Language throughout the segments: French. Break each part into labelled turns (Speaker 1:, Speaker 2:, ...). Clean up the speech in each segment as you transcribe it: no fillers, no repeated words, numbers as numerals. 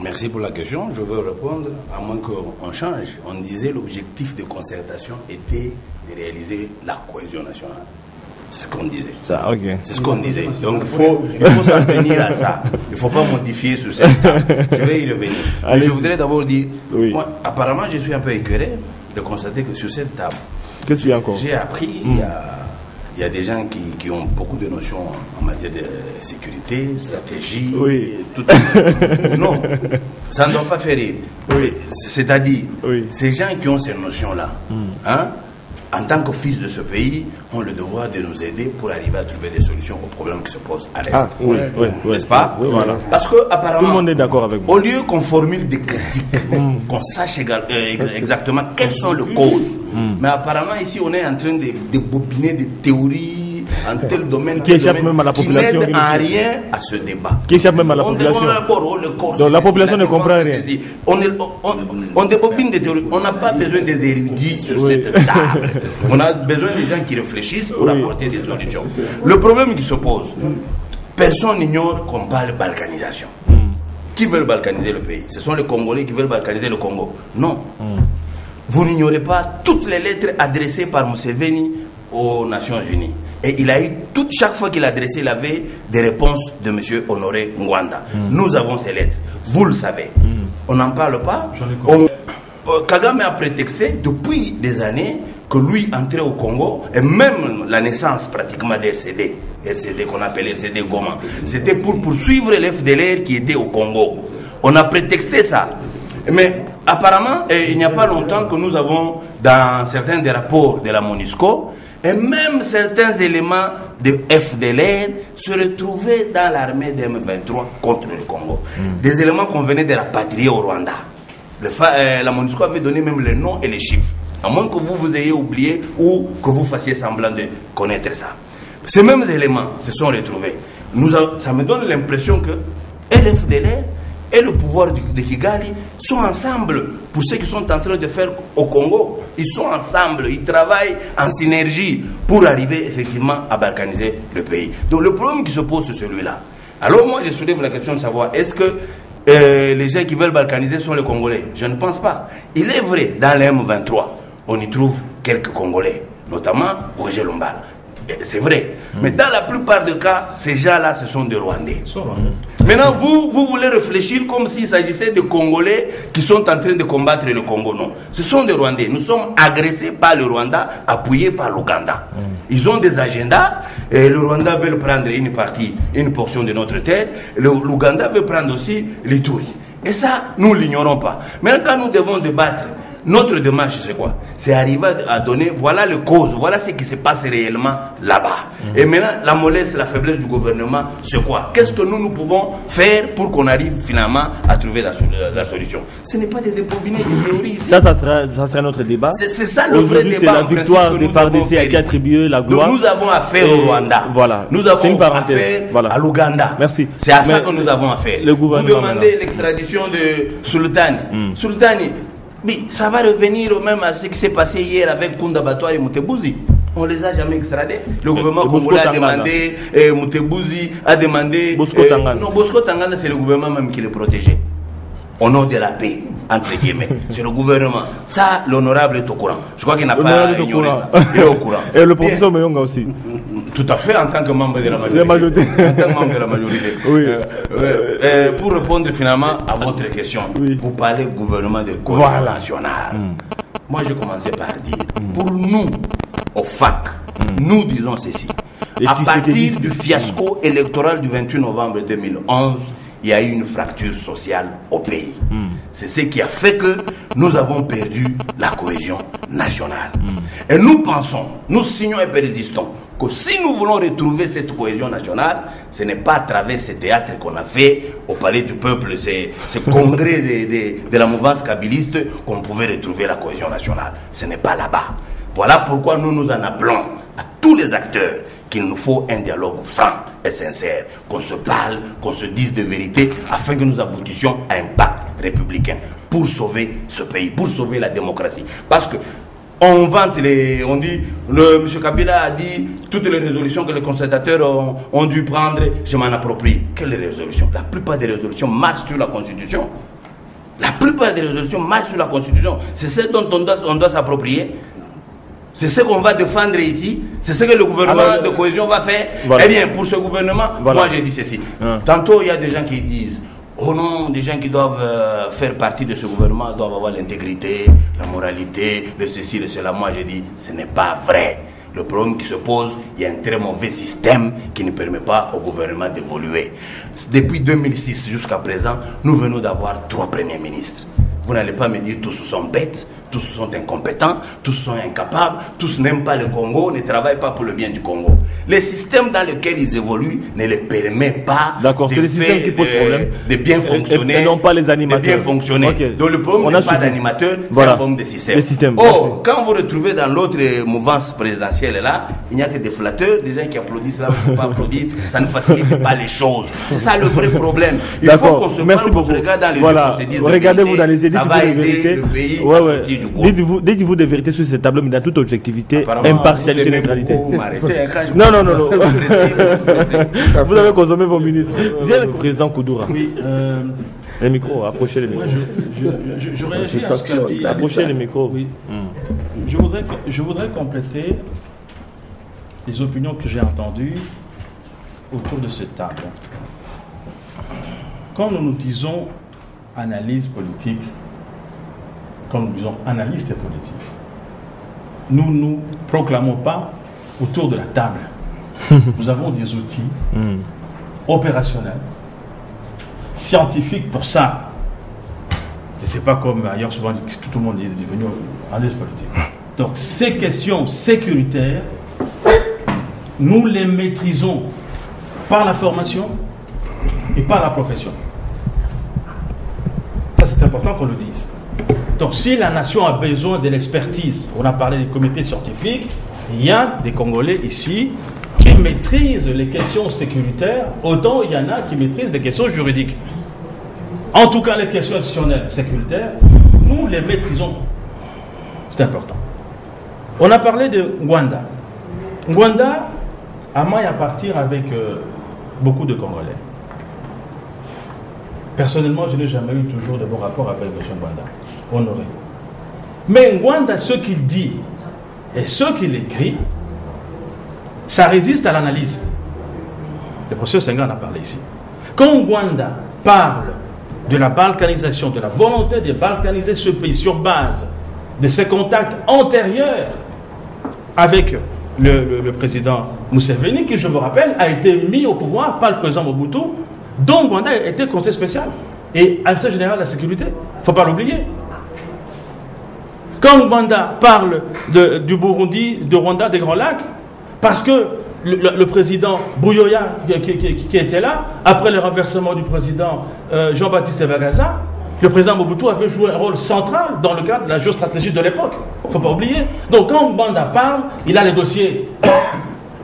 Speaker 1: Merci pour la question. Je veux répondre, à moins qu'on change. On disait l'objectif de concertation était de réaliser la cohésion nationale. C'est ce qu'on disait. C'est ce qu'on disait. Donc il faut s'en tenir à ça. Il ne faut pas modifier sur cette table. Je vais y revenir. Mais je voudrais d'abord dire, moi, apparemment, je suis un peu écœuré de constater que sur cette table,
Speaker 2: qu'est-ce qu'il y a encore?
Speaker 1: J'ai appris, il y a des gens qui ont beaucoup de notions en matière de sécurité, stratégie, tout. Non, ça ne doit pas faire rire. C'est-à-dire, ces gens qui ont ces notions-là, hein, en tant que fils de ce pays, ont le devoir de nous aider pour arriver à trouver des solutions aux problèmes qui se posent à l'Est. N'est-ce pas?
Speaker 2: Voilà.
Speaker 1: Parce que, apparemment,
Speaker 2: tout le monde est d'accord avec vous.
Speaker 1: Au lieu qu'on formule des critiques, qu'on sache exactement quelles sont les causes, mais apparemment, ici, on est en train de bobiner des théories en tel domaine
Speaker 2: qui échappe même à la population,
Speaker 1: qui n'aide en rien à ce débat.
Speaker 2: Qui échappe même à la population. Donc la population ne comprend rien.
Speaker 1: On débobine des théories. On n'a pas besoin des érudits sur cette table. On a besoin des gens qui réfléchissent pour apporter des solutions. Le problème qui se pose, personne n'ignore qu'on parle balkanisation. Qui veulent balkaniser le pays? Ce sont les Congolais qui veulent balkaniser le Congo? Non. Vous n'ignorez pas toutes les lettres adressées par Museveni aux Nations Unies. Et il a eu, chaque fois qu'il adressait, il avait des réponses de M. Honoré Ngwanda. Nous avons ces lettres. Vous le savez. On n'en parle pas. Kagame a prétexté depuis des années que lui entrait au Congo, et même la naissance pratiquement d'RCD, qu'on appelle RCD Goma, c'était pour poursuivre l'FDLR qui était au Congo. On a prétexté ça. Mais apparemment, il n'y a pas longtemps que nous avons, dans certains des rapports de la MONUSCO, et même certains éléments de FDLR se retrouvaient dans l'armée de M23 contre le Congo. Des éléments qu'on venait de rapatrier au Rwanda. La MONUSCO avait donné même les noms et les chiffres. À moins que vous ayez oublié ou que vous fassiez semblant de connaître ça. Ces mêmes éléments se sont retrouvés. Ça me donne l'impression que l'FDLR et le pouvoir de Kigali sont ensemble pour ce qu'ils sont en train de faire au Congo. Ils sont ensemble, ils travaillent en synergie pour arriver effectivement à balkaniser le pays. Donc le problème qui se pose c'est celui-là. Alors moi je soulève la question de savoir est-ce que les gens qui veulent balkaniser sont les Congolais? Je ne pense pas. Il est vrai, dans les M23, on y trouve quelques Congolais, notamment Roger Lombard. C'est vrai. Mais dans la plupart des cas, ces gens-là, ce sont des Rwandais. Maintenant, vous voulez réfléchir comme s'il s'agissait de Congolais qui sont en train de combattre le Congo. Non. Ce sont des Rwandais. Nous sommes agressés par le Rwanda, appuyés par l'Ouganda. Ils ont des agendas. Et le Rwanda veut prendre une portion de notre terre. L'Ouganda veut prendre aussi l'Ituri. Et ça, nous ne l'ignorons pas. Maintenant, quand nous devons débattre, notre démarche, c'est quoi? C'est arriver à donner, voilà les causes, voilà ce qui se passe réellement là-bas. Et maintenant, la mollesse, la faiblesse du gouvernement, c'est quoi? Qu'est-ce que nous pouvons faire pour qu'on arrive finalement à trouver la solution? Ce n'est pas de débobiner des théories ici.
Speaker 2: Ça sera notre débat.
Speaker 1: C'est ça le vrai débat.
Speaker 2: C'est la victoire des FARDC qui attribue la gloire.
Speaker 1: Donc, nous avons affaire au Rwanda.
Speaker 2: Voilà.
Speaker 1: Nous avons affaire à l'Ouganda.
Speaker 2: Merci.
Speaker 1: C'est à ça que nous avons affaire. Vous demandez l'extradition de Sultani. Sultani. Mais ça va revenir même à ce qui s'est passé hier avec Kunda Batouar et Mutebouzi. On ne les a jamais extradés. Le gouvernement congolais a demandé, Mutebouzi a demandé...
Speaker 2: Bosco Tangana.
Speaker 1: Non, Bosco Tangana, c'est le gouvernement même qui le protégeait. Au nom de la paix, entre guillemets. C'est le gouvernement. Ça, l'honorable est au courant. Je crois qu'il n'a pas ignoré ça. Il est au courant.
Speaker 2: Et le professeur Mayonga aussi.
Speaker 1: Tout à fait, en tant que membre de la majorité. En tant que membre de la majorité.
Speaker 2: Oui.
Speaker 1: Pour répondre finalement à votre question, vous parlez gouvernement de cohésion nationale. Moi, je commençais par dire, pour nous, au FAC, nous disons ceci. À partir du fiasco électoral du 28 novembre 2011, il y a eu une fracture sociale au pays. C'est ce qui a fait que nous avons perdu la cohésion nationale. Et nous pensons, nous signons et persistons, que si nous voulons retrouver cette cohésion nationale, ce n'est pas à travers ce théâtre qu'on a fait au Palais du Peuple, ce congrès de la mouvance kabiliste, qu'on pouvait retrouver la cohésion nationale. Ce n'est pas là-bas. Voilà pourquoi nous nous en appelons à tous les acteurs qu'il nous faut un dialogue franc et sincère, qu'on se parle, qu'on se dise de vérité, afin que nous aboutissions à un pacte républicain pour sauver ce pays, pour sauver la démocratie. Parce que On vante on dit, M. Kabila a dit, toutes les résolutions que les conservateurs ont dû prendre, je m'en approprie. Quelles résolutions? La plupart des résolutions marchent sur la Constitution. La plupart des résolutions marchent sur la Constitution. C'est ce dont on doit s'approprier. C'est ce qu'on va défendre ici. C'est ce que le gouvernement de cohésion va faire. Voilà. Eh bien, pour ce gouvernement, voilà. Moi j'ai dit ceci. Tantôt, il y a des gens qui disent, oh non, des gens qui doivent faire partie de ce gouvernement doivent avoir l'intégrité, la moralité, le ceci, le cela. Moi j'ai dit, ce n'est pas vrai. Le problème qui se pose, il y a un très mauvais système qui ne permet pas au gouvernement d'évoluer. Depuis 2006 jusqu'à présent, nous venons d'avoir 3 premiers ministres. Vous n'allez pas me dire tous sont bêtes, tous sont incompétents, tous sont incapables, tous n'aiment pas le Congo, ne travaillent pas pour le bien du Congo. Le système dans lequel ils évoluent ne les permet pas de bien fonctionner.
Speaker 2: Et non pas les animateurs.
Speaker 1: De bien fonctionner. Okay. Donc le problème n'est pas d'animateur, c'est un problème de système. Or, quand vous retrouvez dans l'autre mouvance présidentielle là, il n'y a que des flatteurs, des gens qui applaudissent là, il ne faut pas applaudir, ça ne facilite pas les choses. C'est ça le vrai problème. Il faut qu'on se parle, qu'on se regarde dans les yeux, qu'on se dise
Speaker 2: regardez-vous dans les yeux,
Speaker 1: ça va aider le pays à sortir du gouffre.
Speaker 2: Dites-vous des vérités sur ce tableau, mais dans toute objectivité, impartialité, neutralité.
Speaker 1: Non.
Speaker 2: Vous avez consommé vos minutes. Viens le président Koudoura. Oui. Les micros, approchez les micros.
Speaker 3: Je réagis à ce que dit.
Speaker 2: Approchez les micros.
Speaker 3: Oui. Je voudrais compléter les opinions que j'ai entendues autour de cette table. Quand nous disons analyse politique, quand nous disons analyste politique, nous ne nous proclamons pas autour de la table. Nous avons des outils opérationnels, scientifiques pour ça. Et ce n'est pas comme ailleurs, souvent, tout le monde est devenu analyste politique. Donc, ces questions sécuritaires, nous les maîtrisons par la formation et par la profession. Ça, c'est important qu'on le dise. Donc, si la nation a besoin de l'expertise, on a parlé des comités scientifiques, il y a des Congolais ici qui maîtrisent les questions sécuritaires, autant il y en a qui maîtrisent les questions juridiques. En tout cas, les questions additionnelles sécuritaires, nous les maîtrisons. C'est important. On a parlé de Ngwanda. Ngwanda a maille à partir avec beaucoup de Congolais. Personnellement, je n'ai jamais eu toujours de bons rapports avec M. Ngwanda. Honoré. Mais Ngwanda, ce qu'il dit et ce qu'il écrit, ça résiste à l'analyse. Le professeur Senghor en a parlé ici. Quand Ngwanda parle de la balkanisation, de la volonté de balkaniser ce pays sur base de ses contacts antérieurs avec le président Museveni, qui, je vous rappelle, a été mis au pouvoir par le président Mobutu, dont Ngwanda était conseiller spécial et administrateur général de la sécurité. Il ne faut pas l'oublier. Quand Ngwanda parle du Burundi, de Rwanda, des Grands Lacs, parce que le président Bouyoya, qui était là, après le renversement du président Jean-Baptiste Bagaza, le président Mobutu avait joué un rôle central dans le cadre de la géostratégie de l'époque. Il ne faut pas oublier. Donc quand Ngwanda parle, il a les dossiers.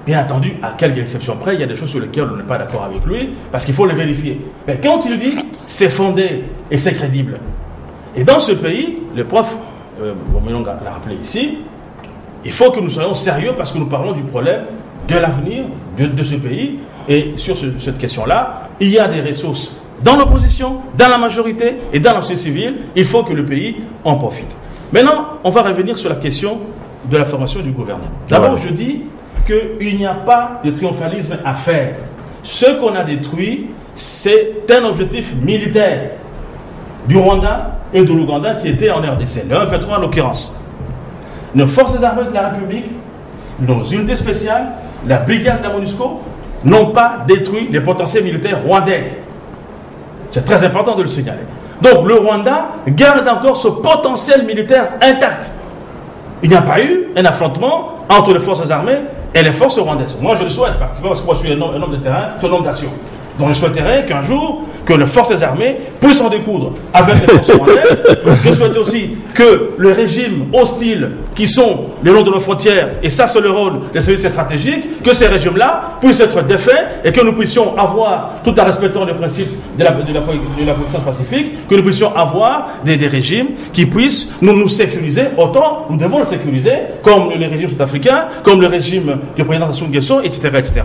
Speaker 3: Bien entendu, à quelques exceptions près, il y a des choses sur lesquelles on n'est pas d'accord avec lui, parce qu'il faut les vérifier. Mais quand il dit, c'est fondé et c'est crédible. Et dans ce pays, le prof Boménong l'a rappelé ici, il faut que nous soyons sérieux parce que nous parlons du problème de l'avenir de ce pays. Et sur cette question-là, il y a des ressources dans l'opposition, dans la majorité et dans la société civile. Il faut que le pays en profite. Maintenant, on va revenir sur la question de la formation du gouvernement. D'abord, je dis qu'il n'y a pas de triomphalisme à faire. Ce qu'on a détruit, c'est un objectif militaire du Rwanda et de l'Ouganda qui était en RDC, le 1-23 en l'occurrence. Nos forces armées de la République, nos unités spéciales, la brigade de la MONUSCO n'ont pas détruit les potentiels militaires rwandais. C'est très important de le signaler. Donc le Rwanda garde encore ce potentiel militaire intact. Il n'y a pas eu un affrontement entre les forces armées et les forces rwandaises. Moi je le souhaite, parce que moi je suis un homme de terrain, je suis un homme d'action. Donc je souhaiterais qu'un jour, que les forces armées puissent en découdre avec les forces rwandaises. Je souhaite aussi que les régimes hostiles qui sont le long de nos frontières, et ça c'est le rôle des services stratégiques, que ces régimes-là puissent être défaits et que nous puissions avoir, tout en respectant le principe de la coexistence pacifique, que nous puissions avoir des régimes qui puissent nous sécuriser autant, nous devons le sécuriser, comme le régime sud-africain, comme le régime du président Sassou Nguesso, etc., etc.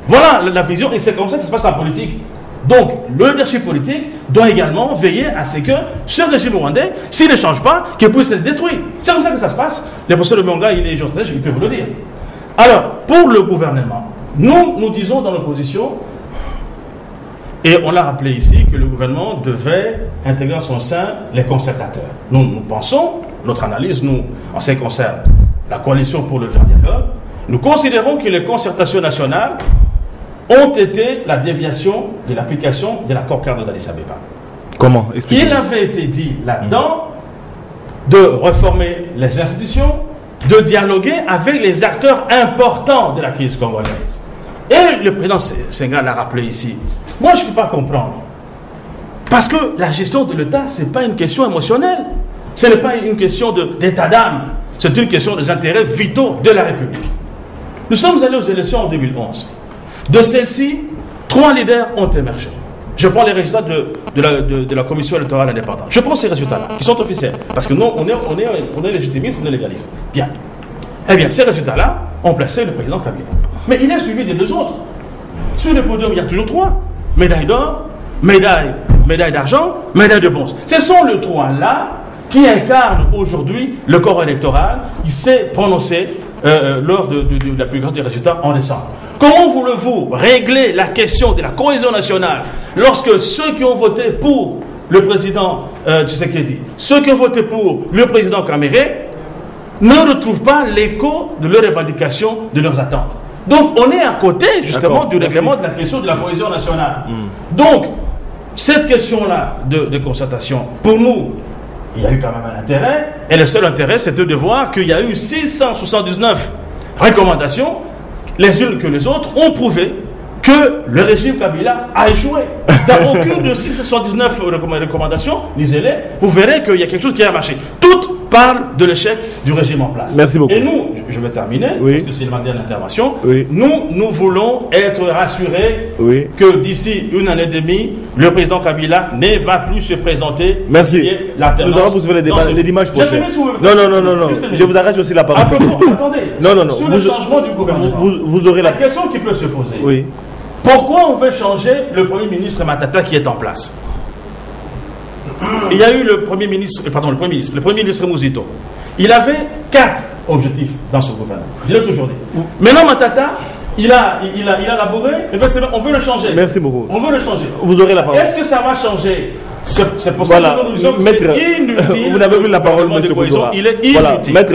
Speaker 3: Voilà la vision, et c'est comme ça que ça se passe en politique. Donc, le leadership politique doit également veiller à ce que ce régime rwandais, s'il ne change pas, qu'il puisse être détruit. C'est comme ça que ça se passe. Le professeur de Monga, il est journaliste, il peut vous le dire. Alors, pour le gouvernement, nous disons dans l'opposition, et on l'a rappelé ici, que le gouvernement devait intégrer en son sein les concertateurs. Nous pensons, notre analyse, nous, en ce qui concerne la coalition pour le dialogue, nous considérons que les concertations nationales ont été la déviation de l'application de l'accord cadre d'Addis Abeba.
Speaker 2: Comment? Expliquez.
Speaker 3: Il avait été dit là-dedans de réformer les institutions, de dialoguer avec les acteurs importants de la crise congolaise. Et le président Senghor l'a rappelé ici. Moi, je ne peux pas comprendre. Parce que la gestion de l'État, ce n'est pas une question émotionnelle. Ce n'est pas une question d'état d'âme. C'est une question des intérêts vitaux de la République. Nous sommes allés aux élections en 2011. De celles-ci, 3 leaders ont émergé. Je prends les résultats de la commission électorale indépendante. Je prends ces résultats-là, qui sont officiels. Parce que nous, on est légitimistes, on est légalistes. Bien. Eh bien, ces résultats-là ont placé le président Kabila. Mais il est suivi des 2 autres. Sur le podium, il y a toujours 3. Médaille d'or, médaille d'argent, médaille de bronze. Ce sont les 3-là qui incarnent aujourd'hui le corps électoral. Il s'est prononcé lors de la publication des résultats en décembre. Comment voulez-vous régler la question de la cohésion nationale lorsque ceux qui ont voté pour le président Tshisekedi, ceux qui ont voté pour le président Kamere, ne retrouvent pas l'écho de leurs revendications, de leurs attentes? Donc on est à côté justement du règlement de la question de la cohésion nationale. Donc cette question-là de concertation, pour nous, il y a eu quand même un intérêt, et le seul intérêt c'était de voir qu'il y a eu 679 recommandations, les unes que les autres ont prouvé que le régime Kabila a échoué. Dans aucune de 679 recommandations, lisez-les, vous verrez qu'il y a quelque chose qui a marché. Toutes parlent de l'échec du régime en place.
Speaker 2: Merci beaucoup.
Speaker 3: Et nous, je vais terminer, parce que c'est ma dernière intervention, nous voulons être rassurés que d'ici 1 année et demie, le président Kabila ne va plus se présenter.
Speaker 2: Merci. Nous allons poursuivre les dimanches prochains. Non. Je vous arrête aussi la parole.
Speaker 3: Attendez.
Speaker 2: Non.
Speaker 3: Sur le changement du gouvernement,
Speaker 2: vous aurez
Speaker 3: la question qui peut se poser.
Speaker 2: Oui.
Speaker 3: Pourquoi on veut changer le Premier ministre Matata qui est en place? Il y a eu le Premier ministre Mouzito. Il avait 4 objectifs dans ce gouvernement. Je l'ai toujours dit. Maintenant Matata, il a élaboré, on veut le changer.
Speaker 2: Merci beaucoup.
Speaker 3: On veut le changer.
Speaker 2: Vous aurez la parole.
Speaker 3: Est-ce que ça va changer? C'est pour ça que nous disons que c'est inutile.
Speaker 2: Vous n'avez plus la parole, M. Koudora.
Speaker 3: Il est inutile.